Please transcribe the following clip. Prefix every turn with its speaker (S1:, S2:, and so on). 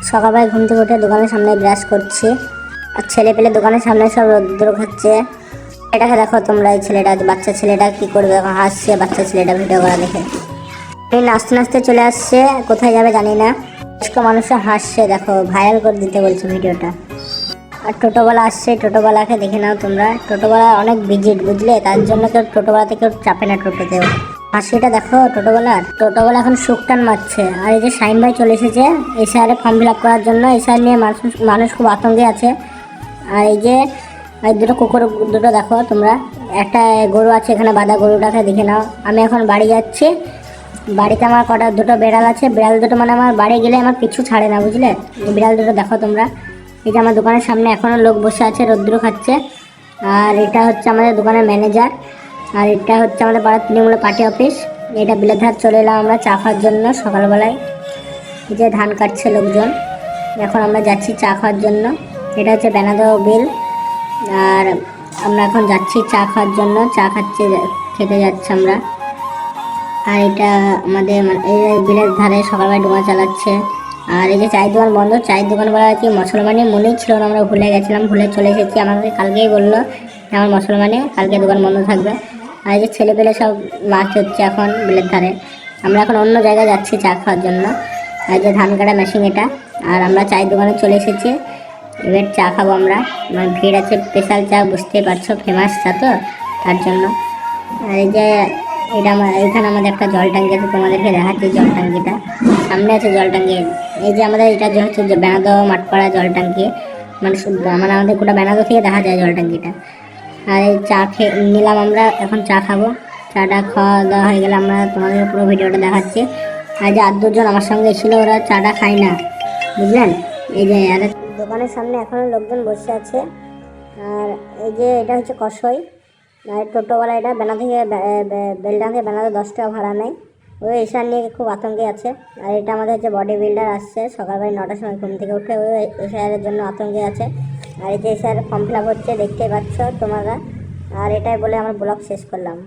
S1: সকালবেলা ঘুম থেকে উঠে দোকানের সামনে ব্রাশ করছি, আর ছেলে পেলে দোকানের সামনে সব রোদ্র খাচ্ছে। এটাকে দেখো তোমরা, এই ছেলেটা, বাচ্চা ছেলেটা কি করবে, এখন হাসছে বাচ্চা ছেলেটা ভিডিও করা দেখে। এই নাচতে নাচতে চলে আসছে, কোথায় যাবে জানি না। বয়স্ক মানুষরা হাসছে, দেখো ভাইরাল করে দিতে বলছে ভিডিওটা। আর টোটোওয়ালা আসছে, টোটোওয়ালাকে দেখে নাও তোমরা। টোটোওয়ালা অনেক ভিজিট, বুঝলে, তার জন্য কেউ টোটোওয়ালাতে কেউ চাপে না টোটোতেও। হাসিটা দেখো টোটোওয়ালা এখন সুখ টান মারছে। আর এই যে শাইন ভাই চলে এসেছে এসআইআর ফর্ম ফিল আপ করার জন্য। এসআইআর নিয়ে মানুষ খুব আতঙ্কে আছে। আর এই যে দুটো কুকুর দুটো দেখো তোমরা, একটা গরু আছে এখানে বাঁধা, গরুটাকে দেখে নাও। আমি এখন বাড়ি যাচ্ছি, বাড়িতে আমার দুটো বিড়াল আছে। বিড়াল দুটো মানে আমার বাড়ি গেলে আমার পিছু ছাড়ে না, বুঝলে। বিড়াল দুটো দেখো তোমরা। এই যে আমার দোকানের সামনে এখনও লোক বসে আছে, রৌদ্র খাচ্ছে। আর এটা হচ্ছে আমাদের দোকানের ম্যানেজার। আর এটা হচ্ছে আমাদের পাড়ার তৃণমূল পার্টি অফিস। এটা বিলেধার চলে এলাম আমরা চা খাওয়ার জন্য সকালবেলায়। এই যে ধান কাটছে লোকজন, এখন আমরা যাচ্ছি চা খাওয়ার জন্য। এটা হচ্ছে বেনাদো বিল। আর আমরা এখন যাচ্ছি চা খাওয়ার জন্য, চা খেতে যাচ্ছি আমরা। আর এটা আমাদের এই বিলের ধারে সকালবেলা ডোঙা চালাচ্ছে। আর এই যে চায়ের দোকান বন্ধ, চায়ের দোকান বলা কি মুসলমানের মনেই ছিল না, আমরা ভুলে গেছিলাম, ভুলে চলে এসেছি। আমাকে কালকেই বললো আমার মুসলমানে কালকে দোকান বন্ধ থাকবে। আর এই যে ছেলে পেলে সব মাছ হচ্ছে এখন বিলের ধারে। আমরা এখন অন্য জায়গায় যাচ্ছি চা খাওয়ার জন্য। আর যে ধান কাটা মেশিন এটা। আর আমরা চায়ের দোকানে চলে এসেছি, এবার চা খাবো আমরা। ভিড় আছে, স্পেশাল চা, বুঝতেই পারছো, ফেমাস চা তো, তার জন্য। আর এই যে এখানে আমাদের একটা জল ট্যাঙ্কি আছে, তোমাদেরকে দেখাচ্ছি জল ট্যাঙ্কিটা। সামনে আছে জল ট্যাঙ্কি। এই যে আমাদের এটা হচ্ছে যে বেনাদো মাঠপাড়া জল ট্যাঙ্কি, মানে আমাদের গোটা বেনাদো থেকে দেখা যায় জল ট্যাঙ্কিটা। আর এই চা নিলাম আমরা, এখন চা খাবো। চাটা খাওয়া দাওয়া হয়ে গেলে আমরা তোমাদের পুরো ভিডিওটা দেখাচ্ছি। আর যে 8-2 জন আমার সঙ্গে এসেছিলো, ওরা চাটা খায় না, বুঝলেন। এই যে দোকানের সামনে এখনও লোকজন বসে আছে। আর এই যে এটা হচ্ছে কসই। আর টোটোওয়ালা এটা বেনাদো থেকে বেলডাং থেকে বেনাদো 10 টাকা ভাড়া নেয়। ওই এসআর নিয়ে খুব আতঙ্কে আছে। আর এটা আমাদের হচ্ছে বডি বিল্ডার আসছে সকালবেলা 9টার সময় ঘুম থেকে উঠে, ওই এসআইয়ের জন্য আতঙ্কে আছে। আর এই যে এসআইয়ের ফর্ম ফিল আপ হচ্ছে, দেখতেই পাচ্ছ তোমরা। আর এটাই বলে আমার ব্লগ শেষ করলাম।